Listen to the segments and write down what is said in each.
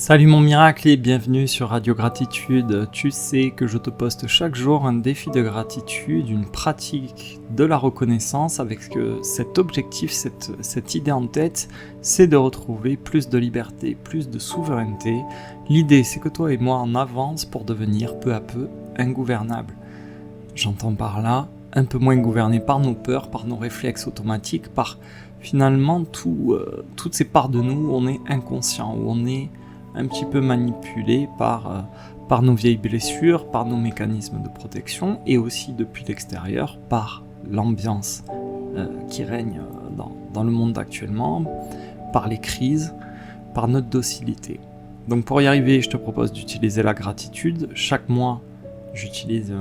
Salut mon miracle et bienvenue sur Radio Gratitude. Tu sais que je te poste chaque jour un défi de gratitude, une pratique de la reconnaissance avec cet objectif, cette idée en tête, c'est de retrouver plus de liberté, plus de souveraineté. L'idée c'est que toi et moi on avance pour devenir peu à peu ingouvernables. J'entends par là un peu moins gouverné par nos peurs, par nos réflexes automatiques, par finalement toutes ces parts de nous où on est inconscient, où on est un petit peu manipulé par nos vieilles blessures, par nos mécanismes de protection et aussi depuis l'extérieur par l'ambiance qui règne dans le monde actuellement, par les crises, par notre docilité. Donc pour y arriver, je te propose d'utiliser la gratitude. Chaque mois, j'utilise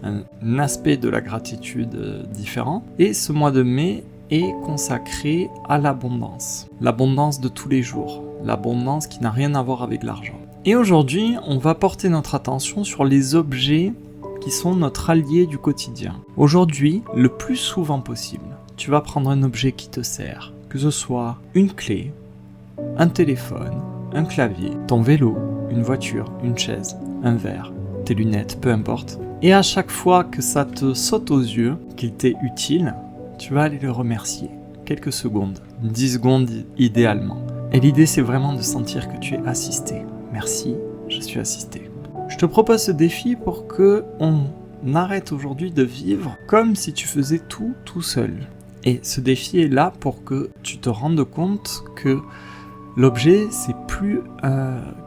un aspect de la gratitude différent. Et ce mois de mai est consacré à l'abondance. L'abondance de tous les jours. L'abondance qui n'a rien à voir avec l'argent. Et aujourd'hui, on va porter notre attention sur les objets qui sont notre allié du quotidien. Aujourd'hui, le plus souvent possible, tu vas prendre un objet qui te sert, que ce soit une clé, un téléphone, un clavier, ton vélo, une voiture, une chaise, un verre, tes lunettes, peu importe. Et à chaque fois que ça te saute aux yeux, qu'il t'est utile, tu vas aller le remercier. Quelques secondes, 10 secondes idéalement. Et l'idée, c'est vraiment de sentir que tu es assisté. Merci, je suis assisté. Je te propose ce défi pour que on arrête aujourd'hui de vivre comme si tu faisais tout seul. Et ce défi est là pour que tu te rendes compte que l'objet, c'est plus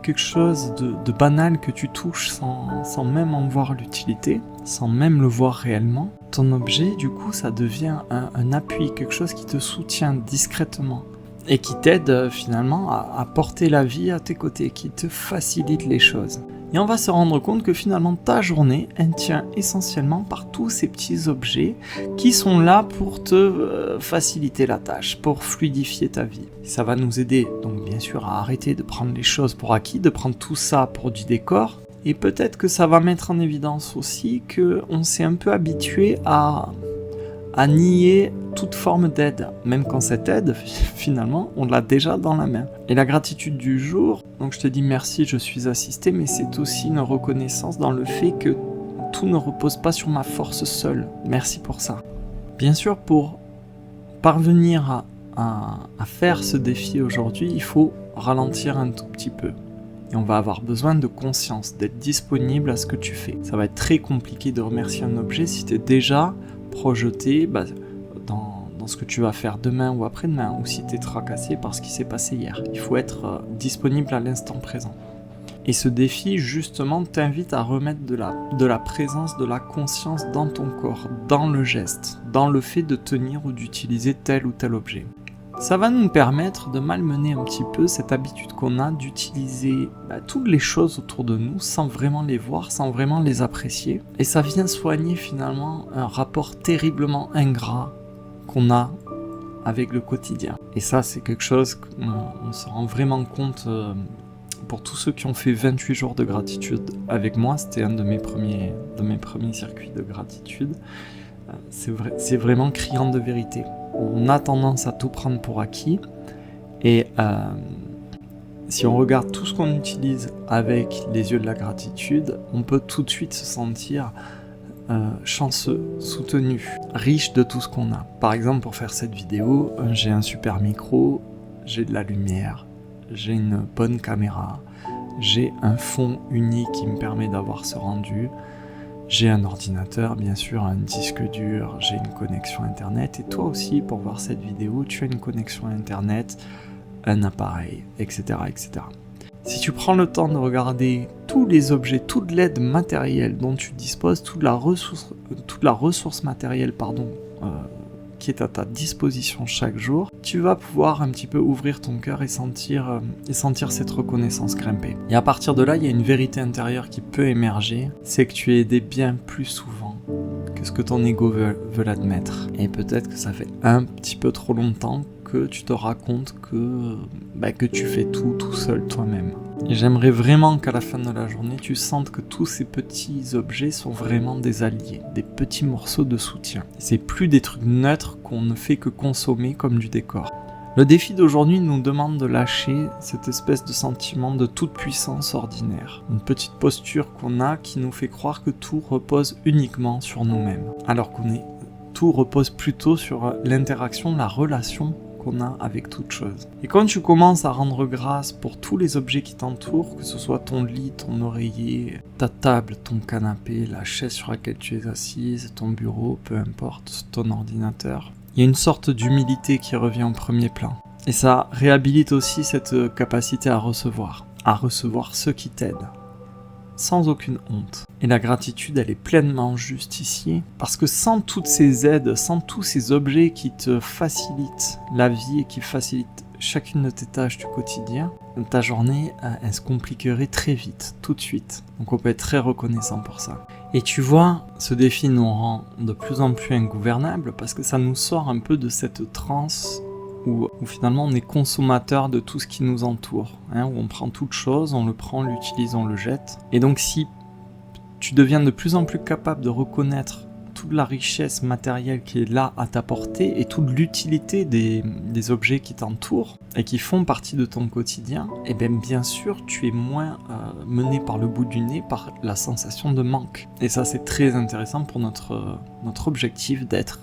quelque chose de banal que tu touches sans même en voir l'utilité, sans même le voir réellement. Ton objet, du coup, ça devient un appui, quelque chose qui te soutient discrètement. Et qui t'aide finalement à porter la vie à tes côtés, qui te facilite les choses. Et on va se rendre compte que finalement ta journée, elle tient essentiellement par tous ces petits objets qui sont là pour te faciliter la tâche, pour fluidifier ta vie. Ça va nous aider donc bien sûr à arrêter de prendre les choses pour acquis, de prendre tout ça pour du décor. Et peut-être que ça va mettre en évidence aussi qu'on s'est un peu habitué à nier toute forme d'aide, même quand cette aide, finalement, on l'a déjà dans la main. Et la gratitude du jour, donc je te dis merci, je suis assisté, mais c'est aussi une reconnaissance dans le fait que tout ne repose pas sur ma force seule. Merci pour ça. Bien sûr, pour parvenir à faire ce défi aujourd'hui, il faut ralentir un tout petit peu. Et on va avoir besoin de conscience, d'être disponible à ce que tu fais. Ça va être très compliqué de remercier un objet si tu es déjà projeté dans ce que tu vas faire demain ou après-demain, ou si tu es tracassé par ce qui s'est passé hier. Il faut être disponible à l'instant présent. Et ce défi, justement, t'invite à remettre de la présence, de la conscience dans ton corps, dans le geste, dans le fait de tenir ou d'utiliser tel ou tel objet. Ça va nous permettre de malmener un petit peu cette habitude qu'on a d'utiliser toutes les choses autour de nous sans vraiment les voir, sans vraiment les apprécier. Et ça vient soigner finalement un rapport terriblement ingrat qu'on a avec le quotidien. Et ça, c'est quelque chose qu'on se rend vraiment compte pour tous ceux qui ont fait 28 jours de gratitude avec moi. C'était un de mes premiers circuits de gratitude. C'est vraiment criant de vérité. On a tendance à tout prendre pour acquis et si on regarde tout ce qu'on utilise avec les yeux de la gratitude, on peut tout de suite se sentir chanceux, soutenu, riche de tout ce qu'on a. Par exemple, pour faire cette vidéo, j'ai un super micro, j'ai de la lumière, j'ai une bonne caméra, j'ai un fond unique qui me permet d'avoir ce rendu. J'ai un ordinateur, bien sûr, un disque dur, j'ai une connexion internet et toi aussi, pour voir cette vidéo, tu as une connexion internet, un appareil, etc., etc. Si tu prends le temps de regarder tous les objets, toute l'aide matérielle dont tu disposes, toute la ressource matérielle, qui est à ta disposition chaque jour, tu vas pouvoir un petit peu ouvrir ton cœur et sentir cette reconnaissance grimper. Et à partir de là, il y a une vérité intérieure qui peut émerger, c'est que tu es aidé bien plus souvent que ce que ton ego veut l'admettre. Et peut-être que ça fait un petit peu trop longtemps que tu te racontes que tu fais tout seul toi-même. Et j'aimerais vraiment qu'à la fin de la journée, tu sentes que tous ces petits objets sont vraiment des alliés, des petits morceaux de soutien. C'est plus des trucs neutres qu'on ne fait que consommer comme du décor. Le défi d'aujourd'hui nous demande de lâcher cette espèce de sentiment de toute puissance ordinaire. Une petite posture qu'on a qui nous fait croire que tout repose uniquement sur nous-mêmes. Alors tout repose plutôt sur l'interaction, la relation qu'on a avec toute chose. Et quand tu commences à rendre grâce pour tous les objets qui t'entourent, que ce soit ton lit, ton oreiller, ta table, ton canapé, la chaise sur laquelle tu es assise, ton bureau, peu importe, ton ordinateur, il y a une sorte d'humilité qui revient en premier plan. Et ça réhabilite aussi cette capacité à recevoir ceux qui t'aident, sans aucune honte. Et la gratitude, elle est pleinement juste ici, parce que sans toutes ces aides, sans tous ces objets qui te facilitent la vie et qui facilitent chacune de tes tâches du quotidien, ta journée, elle se compliquerait très vite, tout de suite. Donc on peut être très reconnaissant pour ça. Et tu vois, ce défi nous rend de plus en plus ingouvernables, parce que ça nous sort un peu de cette transe où finalement on est consommateur de tout ce qui nous entoure, où on prend toute chose, on le prend, on l'utilise, on le jette. Et donc si tu deviens de plus en plus capable de reconnaître toute la richesse matérielle qui est là à ta portée et toute l'utilité des objets qui t'entourent et qui font partie de ton quotidien, et bien sûr tu es moins mené par le bout du nez par la sensation de manque. Et ça c'est très intéressant pour notre objectif d'être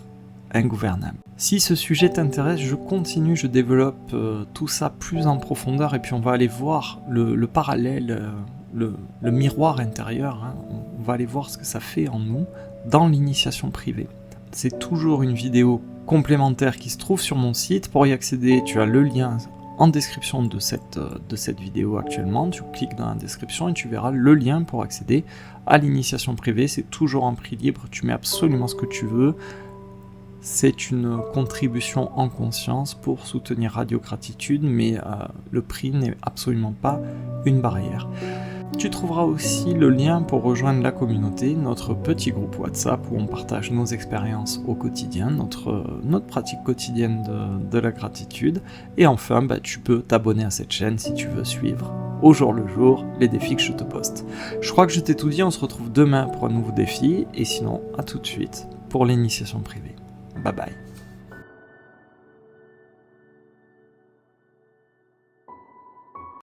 ingouvernable. Si ce sujet t'intéresse, je développe tout ça plus en profondeur et puis on va aller voir le parallèle, le miroir intérieur, on va aller voir ce que ça fait en nous dans l'initiation privée. C'est toujours une vidéo complémentaire qui se trouve sur mon site. Pour y accéder, tu as le lien en description de cette vidéo actuellement. Tu cliques dans la description et tu verras le lien pour accéder à l'initiation privée. C'est toujours en prix libre, tu mets absolument ce que tu veux. C'est une contribution en conscience pour soutenir Radio Gratitude, mais le prix n'est absolument pas une barrière. Tu trouveras aussi le lien pour rejoindre la communauté, notre petit groupe WhatsApp où on partage nos expériences au quotidien, notre pratique quotidienne de la gratitude. Et enfin, tu peux t'abonner à cette chaîne si tu veux suivre au jour le jour les défis que je te poste. Je crois que je t'ai tout dit, on se retrouve demain pour un nouveau défi, et sinon à tout de suite pour l'initiation privée. Bye bye.